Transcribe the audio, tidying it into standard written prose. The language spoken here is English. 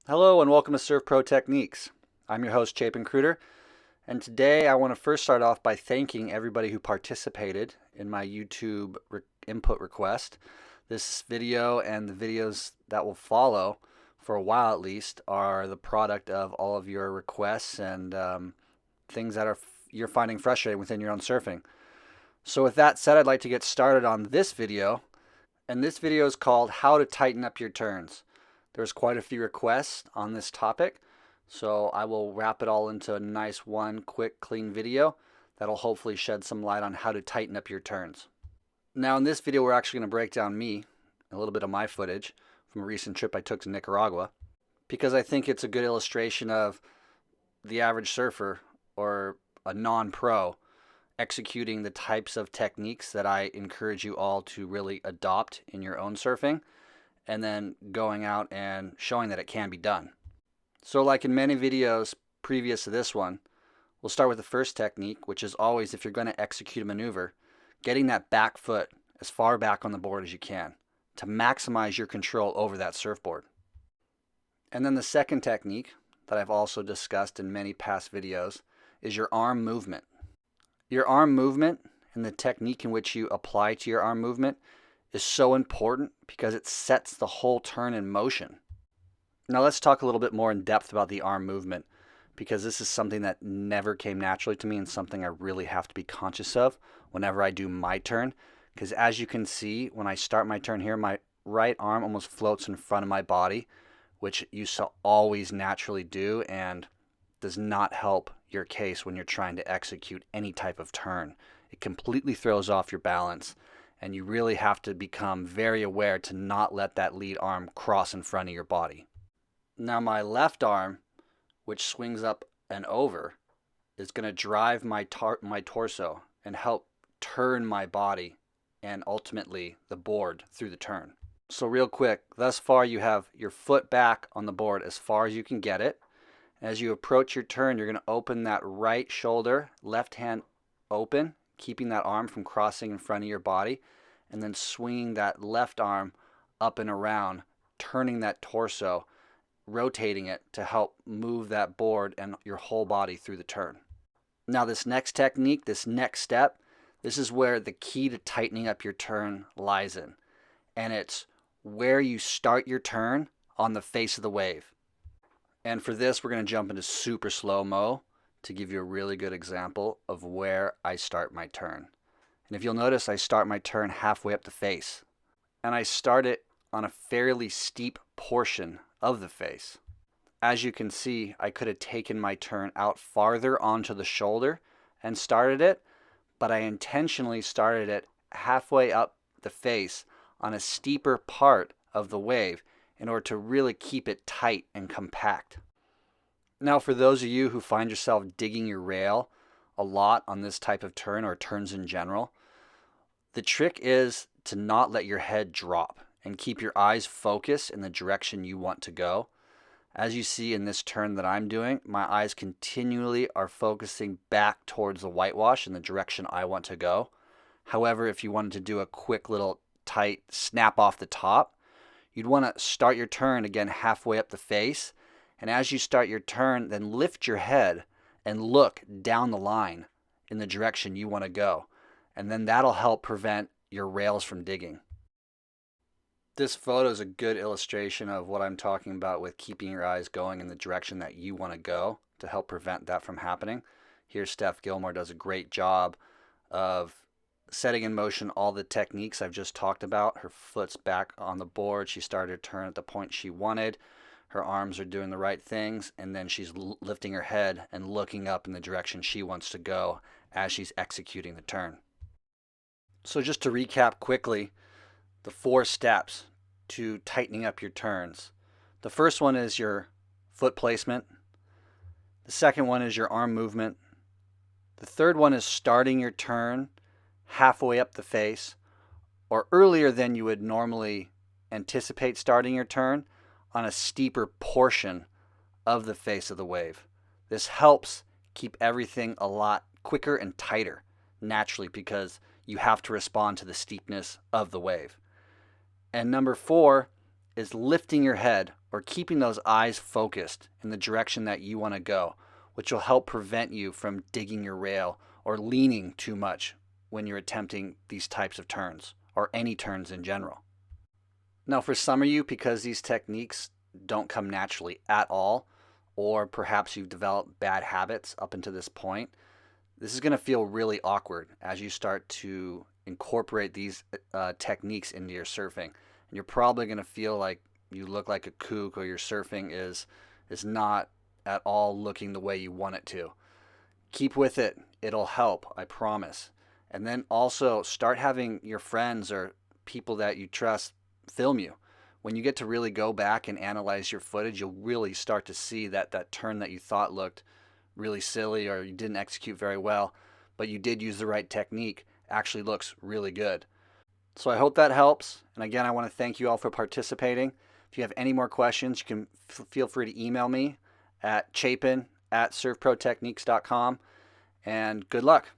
Hello and welcome to Surf Pro Techniques. I'm your host Chapin Cruder, and today I want to first start off by thanking everybody who participated in my YouTube input request. This video and the videos that will follow, for a while at least, are the product of all of your requests and things that you're finding frustrating within your own surfing. So with that said, I'd like to get started on this video, and this video is called How to Tighten Up Your Turns. There's quite a few requests on this topic, so I will wrap it all into a nice one quick clean video that'll hopefully shed some light on how to tighten up your turns. Now in this video we're actually going to break down a little bit of my footage from a recent trip I took to Nicaragua, because I think it's a good illustration of the average surfer or a non-pro executing the types of techniques that I encourage you all to really adopt in your own surfing, and then going out and showing that it can be done. So like in many videos previous to this one, we'll start with the first technique, which is always, if you're going to execute a maneuver, getting that back foot as far back on the board as you can to maximize your control over that surfboard. And then the second technique that I've also discussed in many past videos is your arm movement. Your arm movement and the technique in which you apply to your arm movement is so important because it sets the whole turn in motion. Now let's talk a little bit more in depth about the arm movement, because this is something that never came naturally to me and something I really have to be conscious of whenever I do my turn. Because as you can see, when I start my turn here, my right arm almost floats in front of my body, which you shall always naturally do and does not help your case when you're trying to execute any type of turn. It completely throws off your balance, and you really have to become very aware to not let that lead arm cross in front of your body. Now my left arm, which swings up and over, is going to drive my torso and help turn my body and ultimately the board through the turn. So real quick, thus far you have your foot back on the board as far as you can get it. As you approach your turn, you're going to open that right shoulder, left hand open, keeping that arm from crossing in front of your body, and then swinging that left arm up and around, turning that torso, rotating it to help move that board and your whole body through the turn. Now this next technique, this next step, this is where the key to tightening up your turn lies in. And it's where you start your turn on the face of the wave. And for this, we're going to jump into super slow-mo to give you a really good example of where I start my turn. And if you'll notice, I start my turn halfway up the face. And I start it on a fairly steep portion of the face. As you can see, I could have taken my turn out farther onto the shoulder and started it, but I intentionally started it halfway up the face on a steeper part of the wave in order to really keep it tight and compact. Now for those of you who find yourself digging your rail a lot on this type of turn or turns in general, the trick is to not let your head drop and keep your eyes focused in the direction you want to go. As you see in this turn that I'm doing, my eyes continually are focusing back towards the whitewash in the direction I want to go. However, if you wanted to do a quick little tight snap off the top, you'd want to start your turn again halfway up the face, and as you start your turn, then lift your head and look down the line in the direction you want to go, and then that'll help prevent your rails from digging. This photo is a good illustration of what I'm talking about with keeping your eyes going in the direction that you want to go to help prevent that from happening. Here Steph Gilmore does a great job of setting in motion all the techniques I've just talked about. Her foot's back on the board. She started her turn at the point she wanted. Her arms are doing the right things, and then she's lifting her head and looking up in the direction she wants to go as she's executing the turn. So just to recap quickly, the 4 steps to tightening up your turns. The first one is your foot placement. The second one is your arm movement. The third one is starting your turn halfway up the face, or earlier than you would normally anticipate starting your turn, on a steeper portion of the face of the wave. This helps keep everything a lot quicker and tighter naturally because you have to respond to the steepness of the wave. And number 4 is lifting your head or keeping those eyes focused in the direction that you want to go, which will help prevent you from digging your rail or leaning too much when you're attempting these types of turns or any turns in general. Now, for some of you, because these techniques don't come naturally at all, or perhaps you've developed bad habits up until this point, this is going to feel really awkward as you start to incorporate these techniques into your surfing. And you're probably going to feel like you look like a kook, or your surfing is not at all looking the way you want it to. Keep with it. It'll help, I promise. And then also start having your friends or people that you trust film you. When you get to really go back and analyze your footage, you'll really start to see that turn that you thought looked really silly or you didn't execute very well, but you did use the right technique, actually looks really good. So I hope that helps. And again, I want to thank you all for participating. If you have any more questions, you can feel free to email me at chapin@surfprotechniques.com, and good luck.